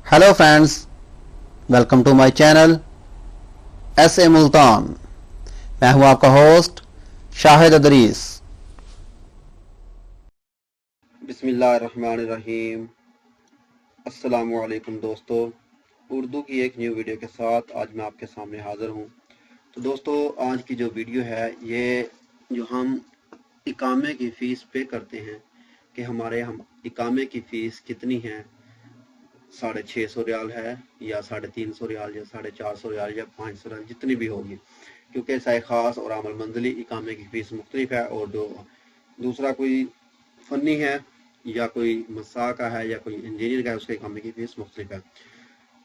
Hello friends, welcome to my channel S A Multan. मैं हूं आपका होस्ट शाहिद अदरीस। बिस्मिल्लाहिर्रहमानिर्रहीम। अस्सलामु अलैकुम दोस्तों, उर्दू की एक न्यू वीडियो के साथ आज मैं आपके सामने हाज़िर हूं। तो दोस्तों, आज की जो वीडियो है ये जो हम इकामे की फ़ीस पे करते हैं कि हम इकामे की फ़ीस कितनी है, 650 रियाल है या 350 रियाल या 450 रियाल या 500 रियाल, जितनी भी होगी, क्योंकि साय ख़ास और आमल मंजिली इकामे की फ़ीस मुख्तलिफ है और जो दूसरा कोई फ़नी है या कोई मसा का है या कोई इंजीनियर का है उसके इकामे की फ़ीस मुख्तलिफ है।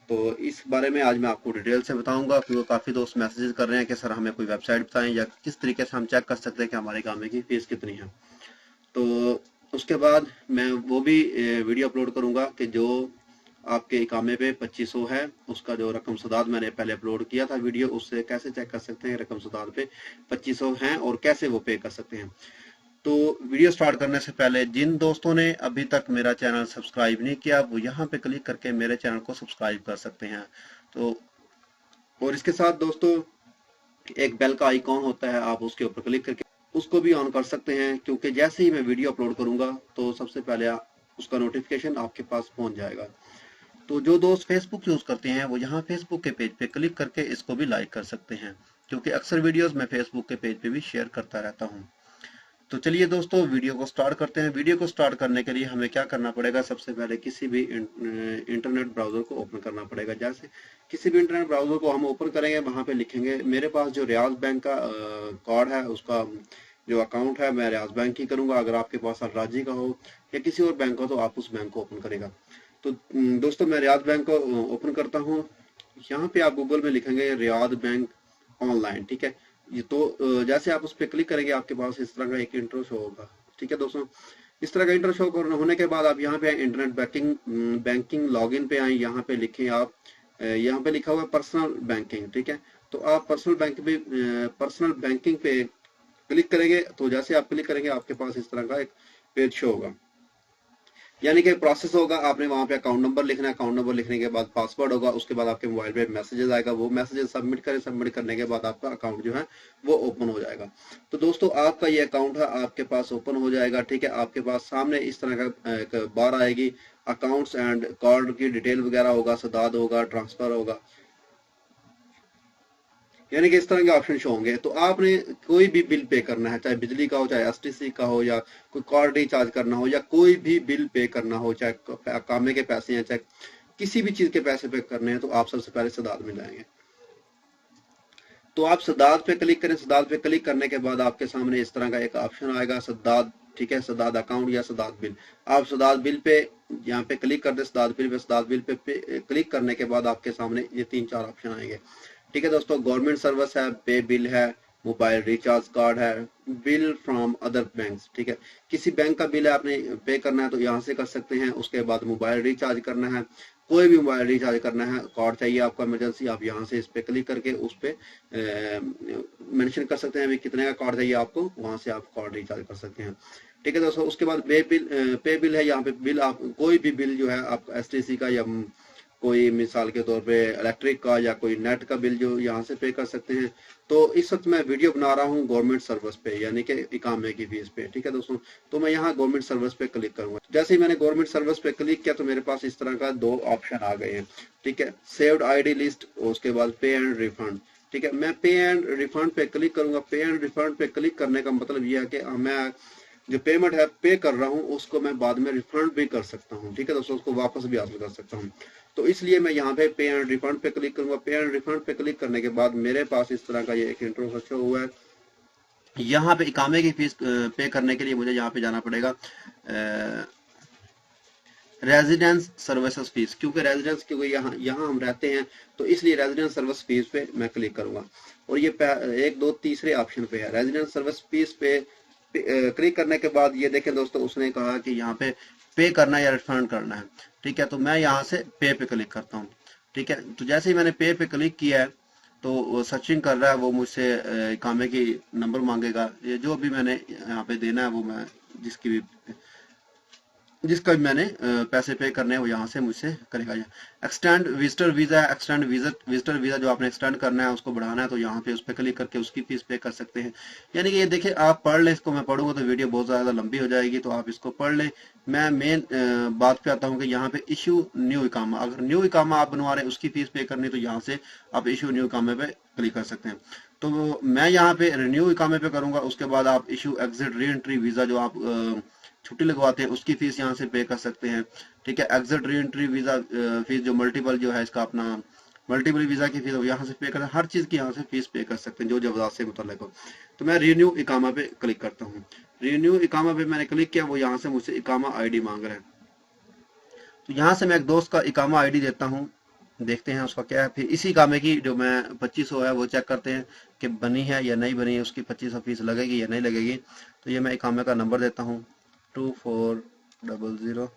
तो इस बारे में आज मैं आपको डिटेल से बताऊंगा, क्योंकि काफ़ी दोस्त मैसेजेस कर रहे हैं कि सर हमें कोई वेबसाइट बताएं या किस तरीके से हम चेक कर सकते हैं कि हमारे इकामे की फ़ीस कितनी है। तो उसके बाद मैं वो भी वीडियो अपलोड करूंगा कि जो आपके इकामे पे 2500 है, उसका जो रकम सदाद मैंने पहले अपलोड किया था वीडियो, उससे कैसे चेक कर सकते हैं रकम सदाद पे 2500 हैं और कैसे वो पे कर सकते हैं। तो वीडियो स्टार्ट करने से पहले जिन दोस्तों ने अभी तक मेरा चैनल सब्सक्राइब नहीं किया वो यहाँ पे क्लिक करके मेरे चैनल को सब्सक्राइब कर सकते हैं। तो और इसके साथ दोस्तों एक बेल का आइकॉन होता है, आप उसके ऊपर क्लिक करके उसको भी ऑन कर सकते हैं, क्योंकि जैसे ही मैं वीडियो अपलोड करूंगा तो सबसे पहले उसका नोटिफिकेशन आपके पास पहुंच जाएगा। तो जो दोस्त फेसबुक यूज करते हैं वो यहाँ फेसबुक के पेज पे क्लिक करके इसको भी लाइक कर सकते हैं, क्योंकि अक्सर वीडियोस मैं फेसबुक के पेज पे भी शेयर करता रहता हूँ। तो चलिए दोस्तों, वीडियो को स्टार्ट करते हैं। वीडियो को स्टार्ट करने के लिए हमें क्या करना पड़ेगा, सबसे पहले किसी भी इंटरनेट ब्राउजर को ओपन करना पड़ेगा। जैसे किसी भी इंटरनेट ब्राउजर को हम ओपन करेंगे, वहां पे लिखेंगे मेरे पास जो रियाज बैंक का कार्ड है, उसका जो अकाउंट है मैं रियाज बैंक ही करूंगा। अगर आपके पास अलराजी का हो या किसी और बैंक का तो आप उस बैंक को ओपन करेगा। तो दोस्तों, मैं रियाज बैंक को ओपन करता हूँ। यहाँ पे आप गूगल में लिखेंगे रियाज बैंक ऑनलाइन, ठीक है। ये तो जैसे आप उस पर क्लिक करेंगे आपके पास इस तरह का एक इंट्रो शो होगा, ठीक है दोस्तों। इस तरह का इंट्रो शो होने के बाद आप यहाँ पे इंटरनेट बैंकिंग लॉगिन पे आए। यहाँ पे लिखें आप, यहाँ पे लिखा हुआ है पर्सनल बैंकिंग, ठीक है। तो आप पर्सनल बैंकिंग पे क्लिक करेंगे। तो जैसे आप क्लिक करेंगे आपके पास इस तरह का एक पेज शो होगा, यानी कि प्रोसेस होगा। आपने वहां पे अकाउंट नंबर लिखना है, अकाउंट नंबर लिखने के बाद पासवर्ड होगा, उसके बाद आपके मोबाइल पे मैसेजेस आएगा, वो मैसेजेस सबमिट करें। सबमिट करने के बाद आपका अकाउंट जो है वो ओपन हो जाएगा। तो दोस्तों, आपका ये अकाउंट है आपके पास ओपन हो जाएगा, ठीक है। आपके पास सामने इस तरह का एक बार आएगी, अकाउंट्स एंड कार्ड की डिटेल वगैरह होगा, सदाद होगा, ट्रांसफर होगा, यानी कि इस तरह के ऑप्शन शो होंगे। तो आपने कोई भी बिल पे करना है, चाहे बिजली का हो, चाहे एसटीसी का हो, या कोई कार्ड रिचार्ज करना हो, या कोई भी बिल पे करना हो, चाहे कामे के पैसे हैं, चाहे किसी भी चीज के पैसे पे करने हैं, तो आप सबसे पहले सदाद में जाएंगे। तो आप सदाद पे क्लिक करें। सदाद पे क्लिक करने के बाद आपके सामने इस तरह का एक ऑप्शन आएगा, सदाद, ठीक है, सदाद अकाउंट या सदाद बिल। आप सदाद बिल पे यहाँ पे क्लिक कर दे। सदाद बिल पे क्लिक करने के बाद आपके सामने ये 3-4 ऑप्शन आएंगे, ठीक है दोस्तों। गवर्नमेंट सर्विस है, पे बिल है, मोबाइल रिचार्ज कार्ड है, बिल फ्रॉम अदर बैंक्स, ठीक है। किसी बैंक का बिल है आपने पे करना है तो यहाँ से कर सकते हैं। उसके बाद मोबाइल रिचार्ज करना है, कोई भी मोबाइल रिचार्ज करना है, कार्ड चाहिए आपको इमरजेंसी, आप यहाँ से इस पे क्लिक करके उस पे मेंशन कर सकते हैं अभी कितने का कार्ड चाहिए आपको, वहां से आप कार्ड रिचार्ज कर सकते हैं, ठीक है दोस्तों। उसके बाद पे बिल है। यहाँ पे बिल आप कोई भी बिल जो है आप एसटीसी का या कोई मिसाल के तौर पे इलेक्ट्रिक का या कोई नेट का बिल जो यहाँ से पे कर सकते हैं। तो इस वक्त मैं वीडियो बना रहा हूँ गवर्नमेंट सर्विस पे, यानी कि इकामे की फीस पे, ठीक है दोस्तों। तो मैं यहाँ गवर्नमेंट सर्विस पे क्लिक करूंगा। जैसे ही मैंने गवर्नमेंट सर्विस पे क्लिक किया तो मेरे पास इस तरह का 2 ऑप्शन आ गए हैं, ठीक है। सेव्ड आईडी लिस्ट, उसके बाद पे एंड रिफंड, ठीक है। मैं पे एंड रिफंड पे क्लिक करूंगा। पे एंड रिफंड पे क्लिक करने का मतलब यह है कि मैं जो पेमेंट है पे कर रहा हूँ उसको मैं बाद में रिफंड भी कर सकता हूँ, ठीक है दोस्तों, उसको वापस भी हासिल कर सकता हूँ। तो इसलिए मैं यहाँ पे एंड रिफंड पे क्लिक करूंगा। पे एंड रिफंड पे क्लिक करने के बाद मेरे पास इस तरह का ये एक इंट्रो रखा हुआ है। यहाँ पे इकामे की फीस पे करने के लिए मुझे यहाँ पे जाना पड़ेगा रेजिडेंस सर्विसेज फीस, क्योंकि यहाँ यहाँ हम रहते हैं, तो इसलिए रेजिडेंस सर्विस फीस पे मैं क्लिक करूंगा। और ये 1 2 तीसरे ऑप्शन पे है रेजिडेंस सर्विस फीस पे क्लिक करने के बाद ये देखें दोस्तों, उसने कहा कि यहाँ पे करना है या रिफंड करना है, ठीक है। तो मैं यहाँ से पे क्लिक करता हूँ, ठीक है। तो जैसे ही मैंने पे क्लिक किया है तो सर्चिंग कर रहा है, वो मुझसे इकामे की नंबर मांगेगा। ये जो भी मैंने यहाँ पे देना है वो मैं जिसकी भी जिसका भी मैंने पैसे पे करने हैं वो यहाँ से मुझसे करेगा। एक्सटेंड विजिटर वीज़ा है, एक्सटेंड विजिटर वीज़ा जो आपने एक्सटेंड करना है उसको बढ़ाना है तो यहाँ पे उस पर क्लिक करके उसकी फीस पे कर सकते हैं। यानी कि ये देखिए आप पढ़ लें, इसको मैं पढ़ूंगा तो वीडियो बहुत ज़्यादा लंबी हो जाएगी, तो आप इसको पढ़ लें। मैं मेन बात पे आता हूँ कि यहाँ पे इशू न्यू इकामा, अगर न्यू इकामा आप बनवा रहे हैं उसकी फीस पे करनी तो यहाँ से आप इशू न्यू इकामे पे क्लिक कर सकते हैं। तो मैं यहाँ पे रिन्यू इकामे पे करूंगा, उसके बाद आप issue exit re entry visa जो आप छुट्टी लगवाते हैं उसकी फीस यहाँ से पे कर सकते हैं। ठीक है, exit re entry visa fees जो मल्टीपल जो है इसका अपना मल्टीपल वीज़ा की फीस यहाँ से पे कर, हर चीज़ की यहाँ से फीस पे कर सकते हैं जो जवाब से मुतल्लिक हो। तो मैं रिन्यू इकामा पे क्लिक करता हूँ। रिन्यू इकामा पे मैंने क्लिक किया, वो यहाँ से मुझसे इकामा आईडी मांग रहा है। तो यहाँ से मैं एक दोस्त का इकामा आईडी देता हूँ, देखते हैं उसका क्या है। फिर इसी इकामे की जो मैं 2500 है वो चेक करते हैं कि बनी है या नहीं बनी है, उसकी 2500 फीस लगेगी या नहीं लगेगी। तो ये मैं इकामे का नंबर देता हूँ 2400।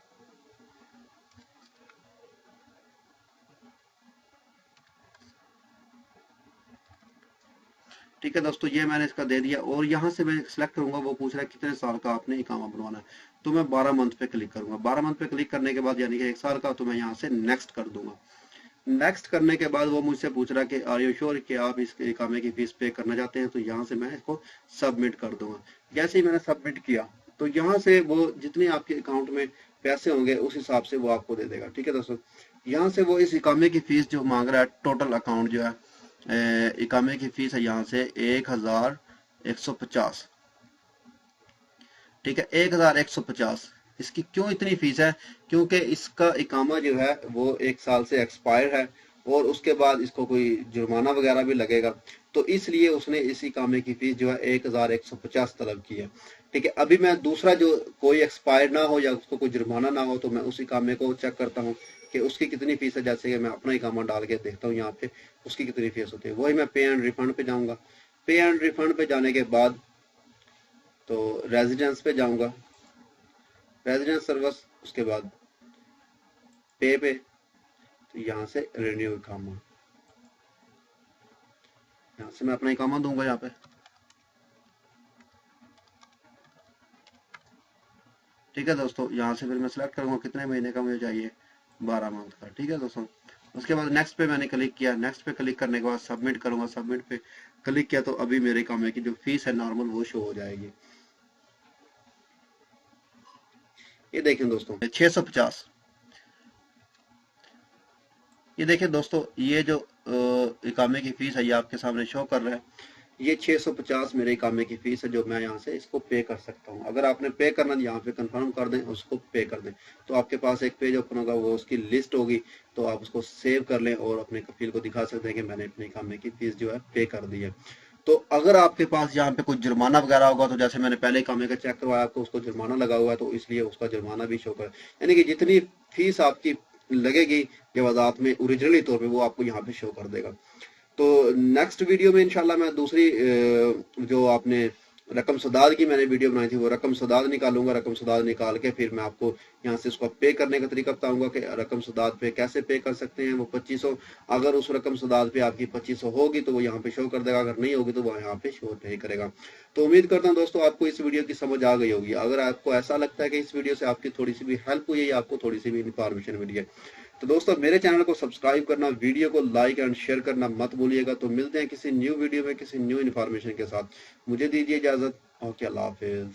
ठीक है दोस्तों, ये मैंने इसका दे दिया और यहाँ से मैं सिलेक्ट करूंगा, वो पूछ रहा है कितने साल का आपने इकामा बनवाना है। तो मैं 12 मंथ पे क्लिक करूंगा। 12 मंथ पे क्लिक करने के बाद यानी कि 1 साल का, तो मैं यहाँ से नेक्स्ट कर दूंगा। नेक्स्ट करने के बाद वो मुझसे पूछ रहा है कि आर यू श्योर कि आप इस इकामे की फीस पे करना चाहते हैं। तो यहाँ से मैं इसको सबमिट कर दूंगा। जैसे ही मैंने सबमिट किया तो यहाँ से वो जितने आपके अकाउंट में पैसे होंगे उस हिसाब से वो आपको दे देगा। ठीक है दोस्तों, यहाँ से वो इस इकामे की फीस जो मांग रहा है, टोटल अकाउंट जो है इकामे की फीस है यहाँ से 1150। ठीक है, 1150। इसकी क्यों इतनी फीस है? क्योंकि इसका इकामा जो है वो 1 साल से एक्सपायर है और उसके बाद इसको कोई जुर्माना वगैरह भी लगेगा, तो इसलिए उसने इस इकामे की फीस जो है 1150 तलब की है। ठीक है, अभी मैं दूसरा जो कोई एक्सपायर ना हो या उसको कोई जुर्माना ना हो तो मैं उस इकामे को चेक करता हूँ कि उसकी कितनी फीस है। जैसे कि मैं अपना इकामा डाल के देखता हूँ यहाँ पे उसकी कितनी फीस होती है। वही मैं पे एंड रिफंड पे जाऊंगा। पे एंड रिफंड पे जाने के बाद तो रेजिडेंस पे जाऊंगा, रेजिडेंस सर्विस, उसके बाद पे तो यहाँ से रिन्यू इकामा, यहाँ से मैं अपना इकामा दूंगा यहाँ पे। ठीक है दोस्तों, यहाँ से फिर मैं सिलेक्ट करूंगा कितने महीने का मुझे चाहिए, 12 मंथ का। ठीक है दोस्तों, उसके बाद नेक्स्ट पे मैंने क्लिक किया। नेक्स्ट पे क्लिक करने के बाद सबमिट करूंगा। सबमिट पे क्लिक किया तो अभी मेरे इकामे की जो फीस है नॉर्मल वो शो हो जाएगी। ये देखें दोस्तों 650। ये देखिए दोस्तों, ये जो इकामे की फीस है ये आपके सामने शो कर रहा है। ये 650 मेरे इकामे की फीस है जो मैं यहाँ से इसको पे कर सकता हूँ। अगर आपने पे करना यहाँ पे कंफर्म कर दें, उसको पे कर दें, तो आपके पास एक पेज ओपन होगा, वो उसकी लिस्ट होगी, तो आप उसको सेव कर लें और अपने कफील को दिखा सकते हैं कि मैंने अपने इकामे की फीस जो है पे कर दी है। तो अगर आपके पास यहाँ पे कुछ जुर्माना वगैरह होगा, तो जैसे मैंने पहले इकामे का चेक करवाया आपको, उसको जुर्माना लगा हुआ है तो इसलिए उसका जुर्माना भी शो कर, यानी कि जितनी फीस आपकी लगेगी जवाजात में ओरिजिनली तौर पे वो आपको यहाँ पे शो कर देगा। तो नेक्स्ट वीडियो में इंशाल्लाह मैं दूसरी जो आपने रकम सदाद की मैंने वीडियो बनाई थी वो रकम सदाद निकालूंगा। रकम सदाद निकाल के फिर मैं आपको यहाँ से उसको पे करने का तरीका बताऊंगा कि रकम सदाद पे कैसे पे कर सकते हैं। वो 2500, अगर उस रकम सदाद पे आपकी 2500 होगी तो वो यहाँ पे शो कर देगा, अगर नहीं होगी तो वो यहाँ पे शो नहीं करेगा। तो उम्मीद करता हूँ दोस्तों आपको इस वीडियो की समझ आ गई होगी। अगर आपको ऐसा लगता है कि इस वीडियो से आपकी थोड़ी सी भी हेल्प हुई है या आपको थोड़ी सी भी इंफॉर्मेशन मिली है, तो दोस्तों मेरे चैनल को सब्सक्राइब करना, वीडियो को लाइक एंड शेयर करना मत भूलिएगा। तो मिलते हैं किसी न्यू वीडियो में किसी न्यू इन्फॉर्मेशन के साथ। मुझे दीजिए इजाजत। ओके, अल्लाह हाफिज।